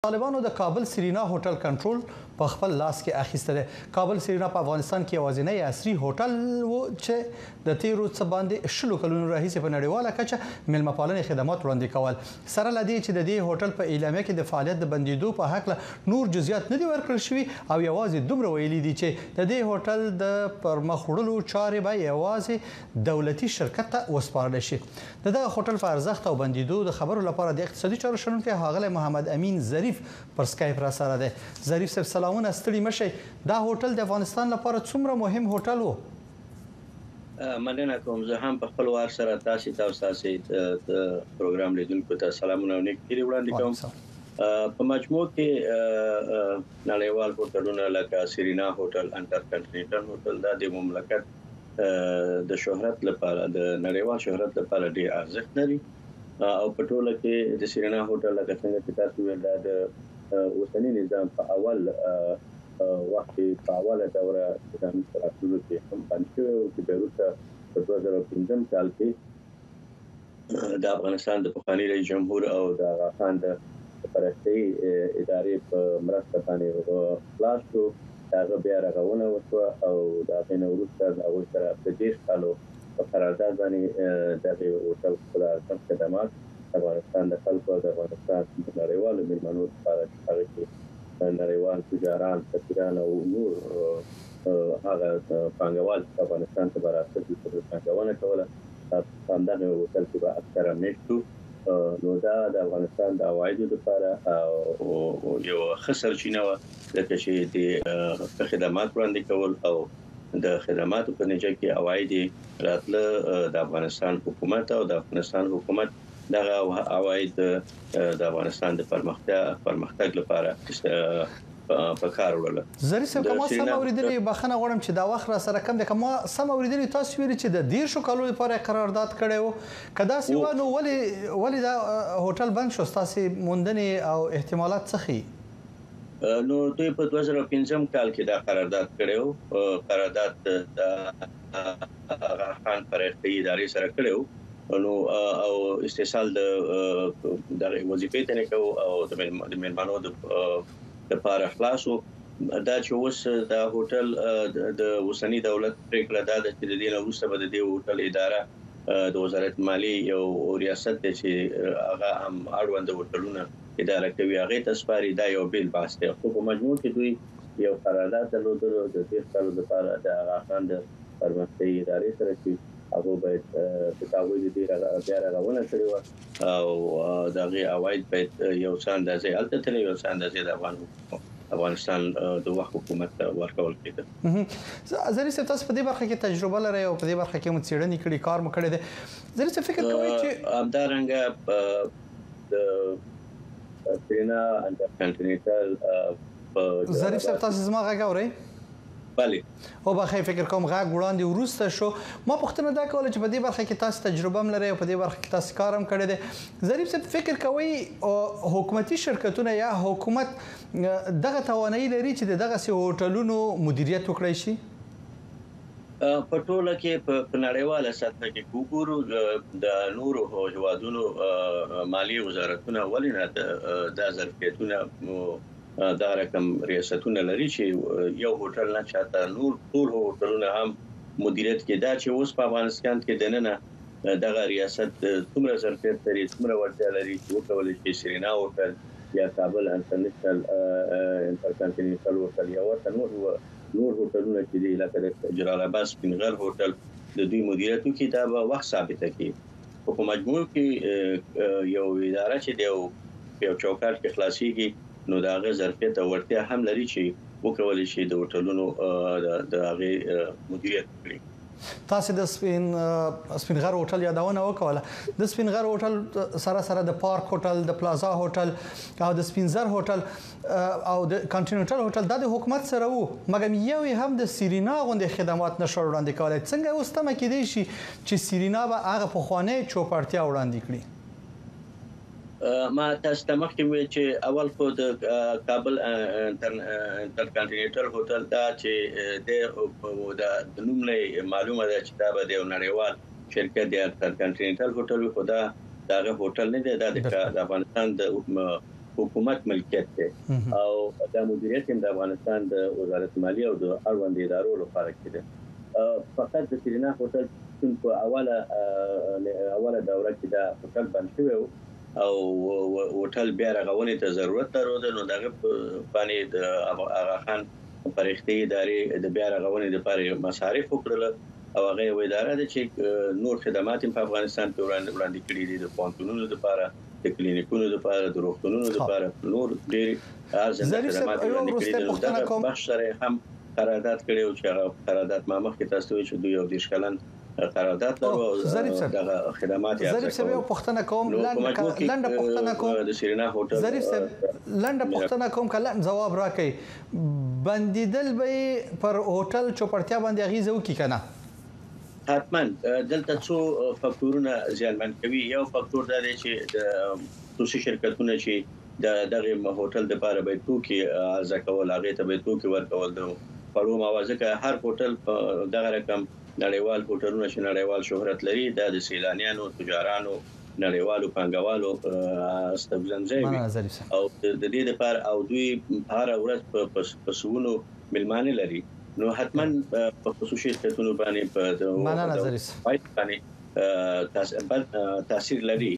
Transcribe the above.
طالبانو د کابل سرینا هوټل کنټرول په خپل لاس کې اخیسته ده. کابل سرینا په افغانستان کې یوازینی عصري هوټل و چې د تیرو څه باندې شلو کلونو راهیسې په نړیواله کچه میلمه پالنې خدمات وړاندې کول. سره له دې چې د دې هوټل په اعلامیه کې د فعالیت د بندیدو په هکله نور جزئیات نه دي ورکړل شوي او یوازې دومره ویلي دي چې د دې هوټل د پرمخ وړلو چارې به یوازې دولتي شرکت ته وسپارل شي. دغه هوټل په ارزښت او بندیدو د خبرو لپاره د اقتصادي چارو شنونکی ښاغلی محمد امین ظریف پر سکایپ را سره ده. ظریف صاحب سلامونه، ستړي مشئ. دا هوټل د افغانستان لپاره څومره مهم هوټل و؟ مننه کوم. زه هم په خپل وار سره تاسو پروګرام لیدونکو ته سلامونه او نیک هیلې وړاندې کوم. په مجموع کې نړیوال هوټلونه لکه سرینا هوټل، انټر کنټیننټل هوټل دا د مملکت د شهرت لپاره، د نړیوال شهرت لپاره ډیر ارزښت لري او په ټوله کې د سرینا هوټل لکه څنګه چې تاسو ویل دا د اوسنی نظام په اول وخت په اوله دوره د امپراتورۍ کې هم پنځه چې بیروت په 2015 کال کې د افغانستان د پخوانی رئیس جمهور او د آغا خان د پرستۍ ادارې په مرسته باندې خلاص شو. هغه بیا رغونه وشوه او د هغې وروسته هغوی سره په 10 کالو په قرارداد باندې دغه هوټل خپل خدمات افغانستان د خلکو د افغانستان د نړیوالو میلمنو لپاره هغه کې نړیوال تجاران، سفیران او نور هغه پانګوال په افغانستان ته برابر دي چې پانګونه کوله په دغه هوټل کې به اکثره میشتو. نو دا د افغانستان د عوایدو لپاره او یو خسر چینه لکه چې د خدمات وړاندې کول او د خدماتو په نتیجه کې عواید راتله د افغانستان حکومت او د افغانستان حکومت دغه عواید د افغانستان د پرمختګ لپاره په کار وړل. ظریف صاحب کومه سم اوریدلې بخنه غواړم چې دا وخت را سره کم د کومه سم اوریدلې تاسو ویل چې د 10 کالو لپاره قرارداد کړی وو کدا سیوا نو ولی دا هوټل بند شو؟ تاسو موندنې او احتمالات څه نو دوی په 2015 کال کې دا قرارداد کړو. قرارداد د آغا خان پرستۍ ادارې سره کړو نو او استحصال د وظیفې ته نکو او د میلمنو د لپاره خلاصو. دا چې اوس د هوټل د اوسنی دولت پریکړه ده چې د دې وروسته به د دې هوټل اداره د وزارت مالیې او ریاست چې هغه هم اړوند هوټلونه اداره کوي هغه تسپاري. دا یو بیل بحث دی. خو په مجموع کې دوی یو قرارداد درلودلو د 10 کالو لپاره د آغا خان د پرمختګ ادارې سره چې هغه باید په تعویض دې بیا راغونه کړی و او دغه عواید باید یو څه اندازې الته تل یو څه اندازې د افغانستان د وخت حکومت ورکول کېده. ظریف صاحب تاسو په دې برخه کې تجربه لرئ او په دې برخه کې مو څېړنې کړې، کار مو کړی دی. ظریف صاحب فکر کوئ چې همدارنګه د سرینا انټر کنټیننټل ظریف صاحب تاسو زما غږ اورئ؟ بله. او بخیر فکر کوم غږ وړاندې وروسته شو. ما پوښتنه دا کوله چې په دې برخه کې تاسو تجربه هم لرئ او په دې برخه کې تاسو کار هم کړی دی. ظریف صاحب فکر کوئ حکومتي شرکتونه یا حکومت دغه توانایي لري چې دغه هوټلونو مدیریت وکړي شي؟ په ټوله کې په نړیواله سطح کې وګورو د نورو هیوادونو مالی وزارتونه ولې د ظرفیتونه دا رقم ریاستونه لري چې یو هوټل نه چاته نور ټول هوټلونه هم مدیریت کې. دا چې اوس په افغانستان کې دننه دغه ریاست څومره ظرفیت لري، څومره وړتیا لري چې وکولای شي سرینا هوټل یا کابل انټر کنټیننټل هوټل یا ورته نور هوټلونه چې دي لکه جلال آباد سپینغر هوټل د دوی مدیریت کې دا به وخت ثابته کوي. په مجموع کې یو اداره چې د یو چوکاټ کې خلاصيږي نو دا غي ظرفیت او ورته هم لري چې وکولای شي د هوټلونو د هغه مدیریت کړي. تاسو د سپینغر هوټل یادونه وکوله. د سپینغر هوټل سره سره د پارک هوټل، د پلازا هوټل او د سپینزر هوټل او د کنټیننټل هوټل د حکومت سره وو، مګر یو هم د سرینا غونډې خدمات نشو وړاندې کولای. څنګه اوس تمه کېدی شي چې سرینا به هغه پخوانی چوپړتیا وړاندې کړي؟ ما تاسو ته مخکې ویل چې اول خو د کابل انټر کنټیننټل هوټل دا چې د نوم نه معلومه ده چې دا به د نړیوال شرکت د انټر کنټیننټل هوټل خو دا هوټل نه دی، دا د افغانستان د حکومت ملکیت دی او د مدیریت د افغانستان د وزارت مالیه او د اړوند ادارو لپاره کېده فقط د سرینا هوټل په اوله دوره کې دا هوټل بند شوی او هوټل بیا رغونې ته ضرورت درلود نو دغه باندې د آغا خان پرختي ادارې د بیا رغونې لپاره مصارف وکړل او هغه یو اداره ده چې نور خدمات په افغانستان کې وړاندې کړي دي د پونتونونو لپاره د کلینیکونو لپاره د روغتونونو لپاره نور ډېر ارزنده خدمات وړاندې کړي دي دا بخش سره هم قرارداد کړي او چې قرارداد ما مخکې تاسو ته چې دوی یو د شکلن قرارداد لرو د خدمات یا ظریف صاحب یو پوښتنه کوم لنډه پوښتنه کوم د سرینا هوټل ظریف صاحب لنډه پوښتنه کوم کله ځواب راکړئ بندیدل به پر هوټل چوپړتیا باندې اغیزه وکړي کنه حتما دلته څو فاکتورونه زیانمن کوي یو فاکتور دا دی چې د خصوصي شرکتونه چې دغه هوټل د لپاره به توکي عرضه کول هغه ته به توکي ورکول د پړو موازکه هر هوټل دغه رقم نړیوال هوټلونه چې نړیوال شهرت لري د سیلانیانو تجارانو نړیوالو پنګوالو استبزنځي او د دې لپاره او دوی هر ورځ په سونو ملمانه لري نو حتما په خصوصي شرکتونو باندې په باندې تاثیر لري